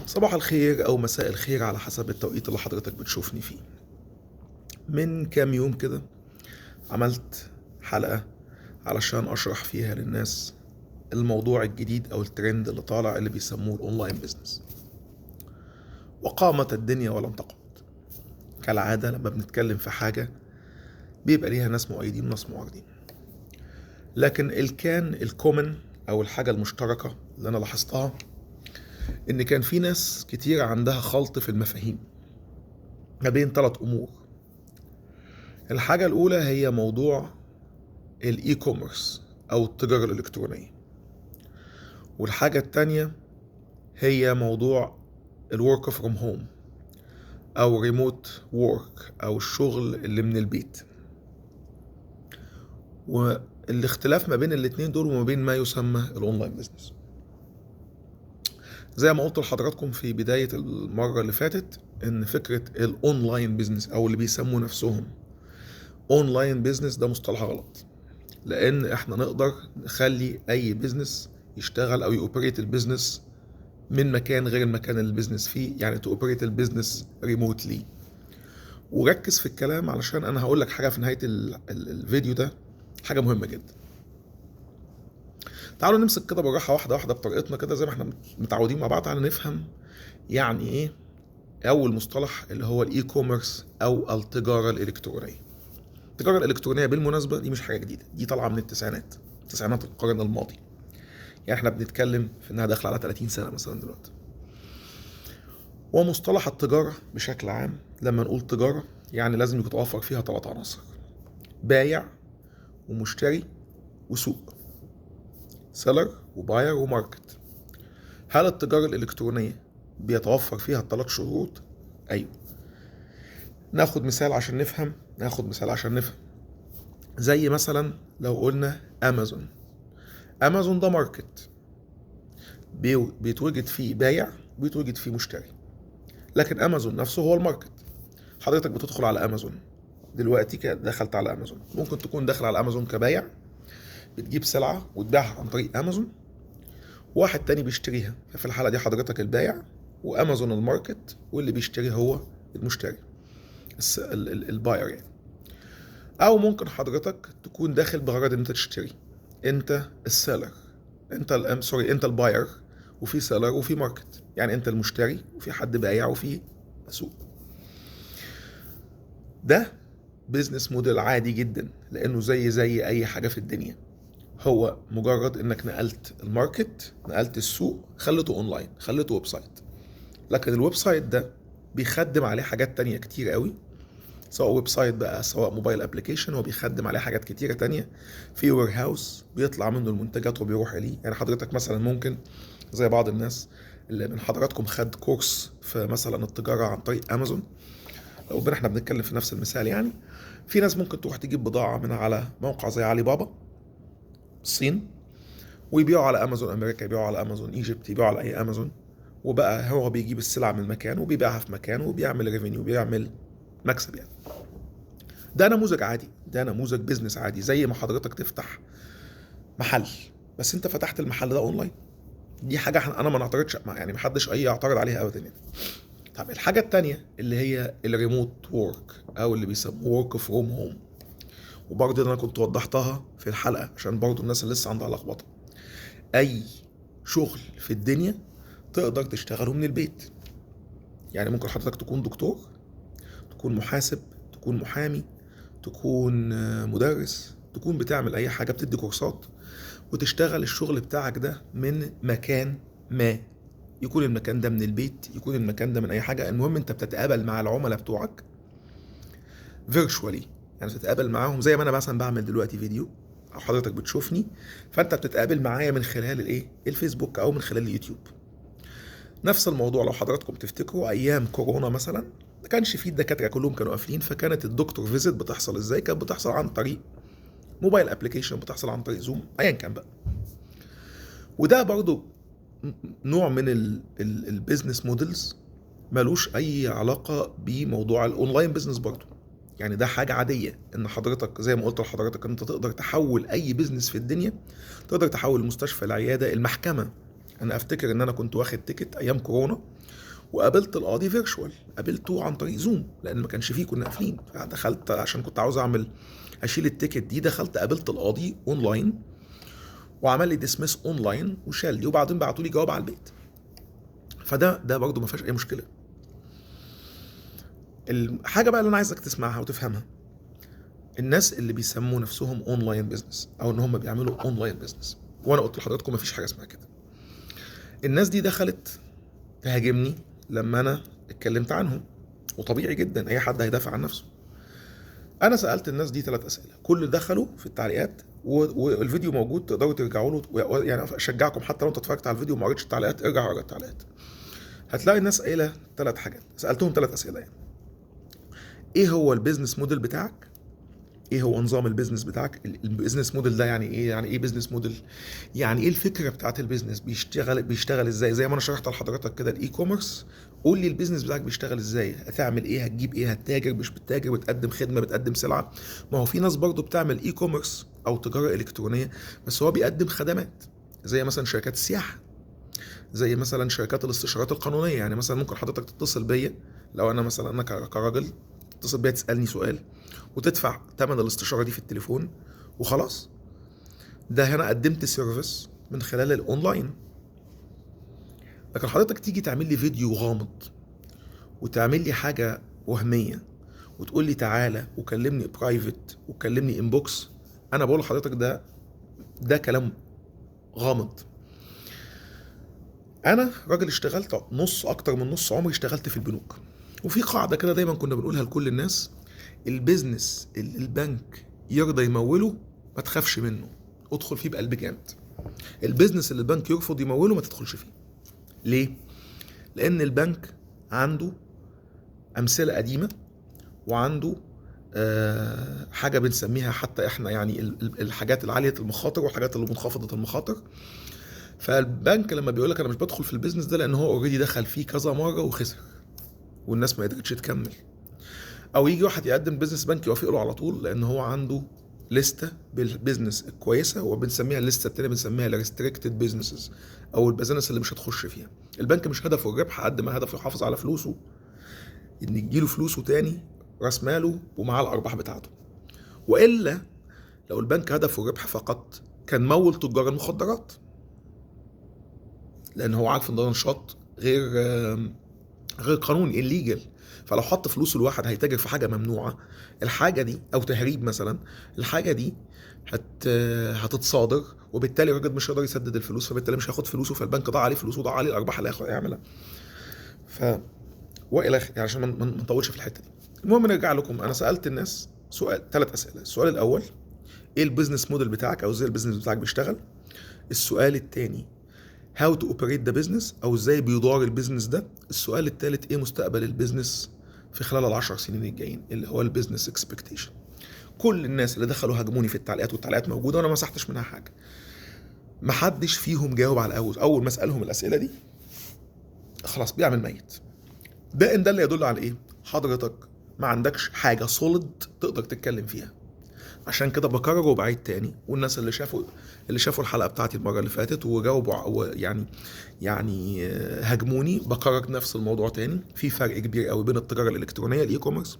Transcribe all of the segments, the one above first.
صباح الخير أو مساء الخير على حسب التوقيت اللي حضرتك بتشوفني فيه. من كام يوم كده عملت حلقة علشان أشرح فيها للناس الموضوع الجديد أو الترند اللي طالع اللي بيسموه الأونلاين بيزنس. وقامت الدنيا ولم تقعد. كالعادة لما بنتكلم في حاجة بيبقى ليها ناس مؤيدين وناس معارضين، لكن كان الكومن أو الحاجة المشتركة اللي أنا لاحظتها إن كان في ناس كتير عندها خلط في المفاهيم ما بين 3 أمور. الحاجة الأولى هي موضوع الإي كوميرس أو التجارة الإلكترونية، والحاجة التانية هي موضوع الورك فروم هوم أو ريموت وورك أو الشغل اللي من البيت. والاختلاف ما بين الاتنين دول وما بين ما يسمى الأونلاين بيزنس. زي ما قلت لحضراتكم في بداية المرة اللي فاتت إن فكرة الأونلاين بيزنس أو اللي بيسموا نفسهم أونلاين بيزنس ده مصطلح غلط، لان احنا نقدر نخلي اي بيزنس يشتغل او يوبريت البيزنس من مكان غير المكان اللي البيزنس فيه، يعني توبريت البيزنس ريموتلي. وركز في الكلام علشان انا هقول لك حاجه في نهايه الفيديو ده، حاجه مهمه جدا. تعالوا نمسك كده بالراحه واحده واحده بطريقتنا كده زي ما احنا متعودين مع بعض. تعالوا نفهم يعني ايه اول مصطلح اللي هو الاي كوميرس او التجاره الالكترونيه. التجاره الالكترونيه بالمناسبه دي مش حاجه جديده، دي طالعه من تسعينات القرن الماضي، يعني احنا بنتكلم في انها داخله على 30 سنه مثلا دلوقتي. ومصطلح التجاره بشكل عام لما نقول تجاره يعني لازم يتوافر فيها 3 عناصر: بايع ومشتري وسوق، سيلر وباير وماركت. هل التجاره الالكترونيه بيتوفر فيها ال3 شروط؟ ايوه. ناخد مثال عشان نفهم. زي مثلا لو قلنا امازون ده ماركت بيتوجد فيه بايع وبيتوجد فيه مشتري، لكن امازون نفسه هو الماركت. حضرتك بتدخل على امازون دلوقتي دخلت على امازون، ممكن تكون داخل على امازون كبايع بتجيب سلعة وتبيعها عن طريق امازون، واحد تاني بيشتريها، ففي الحالة دي حضرتك البايع وامازون الماركت، واللي بيشتري هو المشتري الباير يعني. او ممكن حضرتك تكون داخل بغرض ان انت تشتري، انت السيلر، انت الباير وفي سيلر وفي ماركت، يعني انت المشتري وفي حد بايع وفي سوق. ده بيزنس موديل عادي جدا، لانه زي اي حاجه في الدنيا، هو مجرد انك نقلت الماركت، نقلت السوق، خليته اونلاين، خليته ويب سايت. لكن الويب سايت ده بيخدم عليه حاجات تانية كتير قوي، سواء ويب سايت بقى سواء موبايل ابليكيشن، هو بيخدم عليه حاجات كتيرة تانية. في وير هاوس بيطلع منه المنتجات وبيروح اليه، يعني حضرتك مثلا ممكن زي بعض الناس اللي من حضراتكم خد كورس في مثلا التجارة عن طريق امازون، لو احنا بنتكلم في نفس المثال، يعني في ناس ممكن تروح تجيب بضاعة من على موقع زي علي بابا الصين ويبيعوا على امازون امريكا، يبيعوا على امازون ايجيبت، يبيعوا على اي امازون، وبقى هو بيجيب السلعة من مكان وبيبيعها في مكان وبيعمل ريفينيو، بيعمل مكسب يعني. ده نموذج عادي، ده نموذج بيزنس عادي، زي ما حضرتك تفتح محل بس انت فتحت المحل ده اونلاين. دي حاجة انا ما نعترضش، يعني ما حدش اي يعترض عليها ابدا يعني. طب الحاجة التانية اللي هي الريموت وورك او اللي بيسموه ورك فروم هوم، وبرضه انا كنت وضحتها في الحلقة عشان برضه الناس اللي لسه عندها لخبطة. اي شغل في الدنيا تقدر تشتغله من البيت، يعني ممكن حضرتك تكون دكتور، تكون محاسب، تكون محامي، تكون مدرس، تكون بتعمل اي حاجة، بتدي كورسات، وتشتغل الشغل بتاعك ده من مكان ما، يكون المكان ده من البيت، يكون المكان ده من اي حاجة. المهم انت بتتقابل مع العملاء بتوعك فيرتشوالي، يعني بتتقابل معاهم زي ما انا مثلا بعمل دلوقتي فيديو او حضرتك بتشوفني، فانت بتتقابل معايا من خلال الفيسبوك او من خلال اليوتيوب. نفس الموضوع لو حضراتكم تفتكروا ايام كورونا مثلا ما كانش فيه الدكاتره كلهم كانوا قافلين، فكانت الدكتور فيزيت بتحصل ازاي؟ كانت بتحصل عن طريق موبايل ابلكيشن، بتحصل عن طريق زوم، ايا كان بقى. وده برضو نوع من البيزنس موديلز ملوش اي علاقه بموضوع الاونلاين بيزنس برضو، يعني ده حاجه عاديه ان حضرتك زي ما قلت لحضرتك انت تقدر تحول اي بيزنس في الدنيا، تقدر تحول المستشفى، العياده، المحكمه، انا افتكر ان انا كنت واخد تيكت ايام كورونا وقابلت القاضي فيرتشوال، قابلته عن طريق زوم لان ما كانش فيه، كنا قافلين. فدخلت عشان كنت عاوز اشيل التيكت دي، دخلت قابلت القاضي اونلاين وعمل لي ديسمس اونلاين وشال لي، وبعدين بعتوا لي جواب على البيت. فده برضه ما فيهاش اي مشكله. الحاجه بقى اللي انا عايزك تسمعها وتفهمها، الناس اللي بيسموا نفسهم اونلاين بزنس او ان هم بيعملوا اونلاين بزنس، وانا قلت لحضراتكم ما فيش حاجه اسمها كده. الناس دي دخلت تهاجمني لما انا اتكلمت عنهم، وطبيعي جدا اي حد هيدافع عن نفسه. انا سالت الناس دي 3 اسئله، كل اللي دخلوا في التعليقات والفيديو موجود تقدروا ترجعوا له، يعني اشجعكم حتى لو انت اتفرجت على الفيديو وما قريتش التعليقات ارجع اقرا التعليقات. هتلاقي الناس قايله 3 حاجات. سالتهم 3 اسئله يعني: ايه هو البيزنس موديل بتاعك؟ ايه هو نظام البيزنس بتاعك؟ البيزنس موديل ده يعني ايه؟ يعني ايه بيزنس موديل؟ يعني ايه الفكره بتاعت البيزنس؟ بيشتغل ازاي؟ زي ما انا شرحت لحضرتك كده الاي كوميرس، قول لي البيزنس بتاعك بيشتغل ازاي؟ هتعمل ايه؟ هتجيب ايه؟ هتتاجر مش بتتاجر؟ بتقدم خدمه؟ بتقدم سلعه؟ ما هو في ناس برضو بتعمل اي كوميرس او تجاره الكترونيه بس هو بيقدم خدمات، زي مثلا شركات السياحه، زي مثلا شركات الاستشارات القانونيه. يعني مثلا ممكن حضرتك تتصل بيا، لو انا مثلا انا كراجل تتصل بيا تسالني سؤال وتدفع ثمن الاستشاره دي في التليفون وخلاص. ده هنا قدمت سيرفيس من خلال الاونلاين. لكن حضرتك تيجي تعمل لي فيديو غامض وتعمل لي حاجه وهميه وتقول لي تعالى وكلمني برايفت وكلمني انبوكس، انا بقول لحضرتك ده كلام غامض. انا راجل اشتغلت اكتر من نص عمري اشتغلت في البنوك، وفي قاعده كده دايما كنا بنقولها لكل الناس: البيزنس اللي البنك يرضى يموله ما تخافش منه، ادخل فيه بقلب جامد. البيزنس اللي البنك يرفض يموله ما تدخلش فيه. ليه؟ لان البنك عنده امثله قديمه وعنده حاجه بنسميها حتى احنا يعني الحاجات العاليه المخاطر والحاجات اللي منخفضه المخاطر. فالبنك لما بيقول لك انا مش بدخل في البيزنس ده، لان هو اوريدي دخل فيه كذا مره وخسر والناس ما قدرتش تكمل. او يجي واحد يقدم بيزنس بنك يوافق له على طول لان هو عنده لسته بالبيزنس الكويسه، وبنسميها الليسته التانيه بنسميها الريستريكتد بيزنسز او البيزنس اللي مش هتخش فيها. البنك مش هدفه الربح قد ما هدفه يحافظ على فلوسه، ان يجيله فلوسه تاني، راس ماله ومعاه الارباح بتاعته. والا لو البنك هدفه الربح فقط كان مول تجار المخدرات، لان هو عارف ان ده نشاط غير قانوني الليجل. فلو حط فلوسه الواحد هيتاجر في حاجه ممنوعه، الحاجه دي او تهريب مثلا، الحاجه دي هتتصادر، وبالتالي الراجل مش هيقدر يسدد الفلوس، فبالتالي مش هياخد فلوسه، فالبنك ضاع عليه فلوسه وضاع عليه الارباح اللي هيعملها. والى اخره، يعني عشان ما نطولش في الحته دي. المهم نرجع لكم. انا سالت الناس 3 اسئله. السؤال الاول: ايه البيزنس موديل بتاعك او ازاي البيزنس بتاعك بيشتغل؟ السؤال الثاني: هاو تو اوبريت ذا بزنس او ازاي بيدار البيزنس ده؟ السؤال الثالث: ايه مستقبل البيزنس في خلال ال10 سنين الجايين، اللي هو البيزنس اكسبكتيشن. كل الناس اللي دخلوا هاجموني في التعليقات، والتعليقات موجوده وانا ما مسحتش منها حاجه، ما حدش فيهم جاوب على اول ما اسالهم الاسئله دي خلاص بيعمل ميت. ده اللي يدل على ايه؟ حضرتك ما عندكش حاجه سوليد تقدر تتكلم فيها. عشان كده بكرر وبعيد تاني، والناس اللي شافوا الحلقه بتاعتي المره اللي فاتت وجاوبوا يعني هاجموني، بكرر نفس الموضوع تاني. في فرق كبير قوي بين التجاره الالكترونيه الاي كوميرس،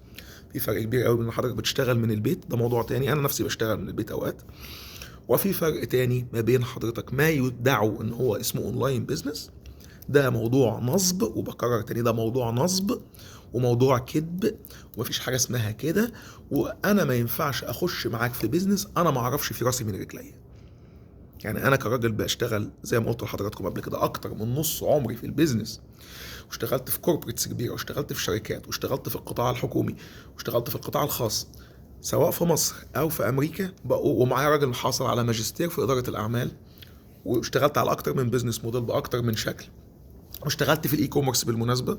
في فرق كبير قوي بين حضرتك بتشتغل من البيت، ده موضوع تاني، انا نفسي بشتغل من البيت اوقات. وفي فرق تاني ما بين حضرتك ما يدعوا ان هو اسمه اونلاين بيزنس، ده موضوع نصب، وبكرر تاني ده موضوع نصب وموضوع كذب، ومفيش حاجه اسمها كده. وانا ما ينفعش اخش معاك في بيزنس انا ما اعرفش في راسي من رجلي. يعني انا كراجل بشتغل زي ما قلت لحضراتكم قبل كده اكتر من نص عمري في البيزنس، واشتغلت في كوربريتس كبيره، واشتغلت في شركات، واشتغلت في القطاع الحكومي، واشتغلت في القطاع الخاص سواء في مصر او في امريكا، ومعايا راجل حاصل على ماجستير في اداره الاعمال، واشتغلت على اكتر من بيزنس موديل باكتر من شكل، واشتغلت في الاي كوميرس بالمناسبه.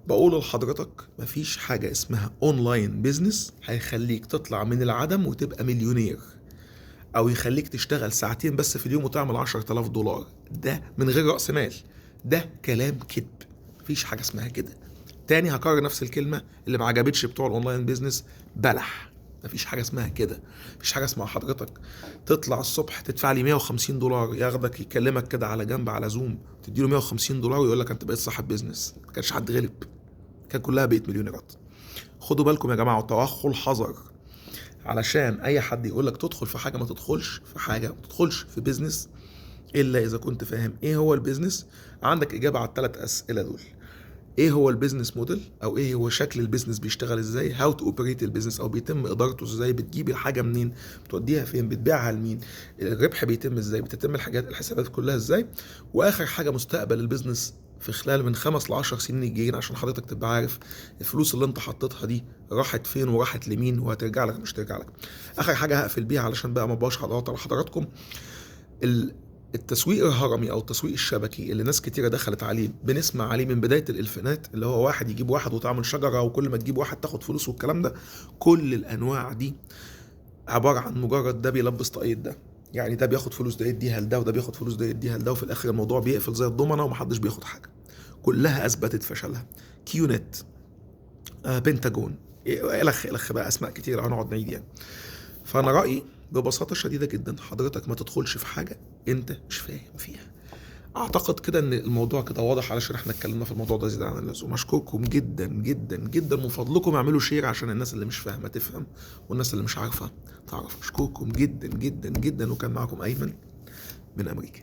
بقول لحضرتك مفيش حاجة اسمها اونلاين بيزنس هيخليك تطلع من العدم وتبقى مليونير، او يخليك تشتغل ساعتين بس في اليوم وتعمل $10,000. ده من غير رأس مال، ده كلام كذب، مفيش حاجة اسمها كده. تاني هكرر نفس الكلمة اللي ما عجبتش بتوع الاونلاين بيزنس: بلح. مفيش حاجه اسمها كده. مفيش حاجه اسمها حضرتك تطلع الصبح تدفع لي $150 ياخدك يكلمك كده على جنب على زوم تديله $150 ويقول لك انت بقيت صاحب بيزنس. ما كانش حد غلب، كان كلها بقت مليونيرات. خدوا بالكم يا جماعه، وتوخوا الحذر، علشان اي حد يقول لك تدخل في حاجه، ما تدخلش في حاجه، ما تدخلش في بيزنس الا اذا كنت فاهم ايه هو البيزنس. عندك اجابه على الثلاث اسئله دول: ايه هو البيزنس موديل، او ايه هو شكل البيزنس بيشتغل ازاي، هاو تو اوبريت البيزنس او بيتم ادارته ازاي، بتجيب الحاجه منين، بتوديها فين، بتبيعها لمين، الربح بيتم ازاي، بتتم الحسابات كلها ازاي، واخر حاجه مستقبل البيزنس في خلال من 5 ل10 سنين الجايين، عشان حضرتك تبقى عارف الفلوس اللي انت حطيتها دي راحت فين وراحت لمين وهترجع لك مش ترجع لك. اخر حاجه هقفل بيها علشان بقى ما بقاش حضرات على حضراتكم: التسويق الهرمي او التسويق الشبكي اللي ناس كتيره دخلت عليه، بنسمع عليه من بدايه الالفينات، اللي هو واحد يجيب واحد وتعمل شجره وكل ما تجيب واحد تاخد فلوس والكلام ده. كل الانواع دي عباره عن مجرد ده بيلبس طاقية ده، يعني ده بياخد فلوس ده يديها لده، وده بياخد فلوس ده يديها لده، وفي الاخر الموضوع بيقفل زي الضمنه ومحدش بياخد حاجه. كلها اثبتت فشلها. كيونت، بنتاجون، الخ بقى اسماء كتير هنقعد نعيد يعني. فانا رايي ببساطه شديده جدا، حضرتك ما تدخلش في حاجه انت مش فاهم فيها. اعتقد كده ان الموضوع كده واضح، علشان احنا اتكلمنا في الموضوع ده زيادة عن اللزوم. اشكركم جدا جدا جدا، من فضلكم اعملوا شير عشان الناس اللي مش فاهمه تفهم والناس اللي مش عارفه تعرف. اشكركم جدا جدا جدا، وكان معكم ايمن من امريكا.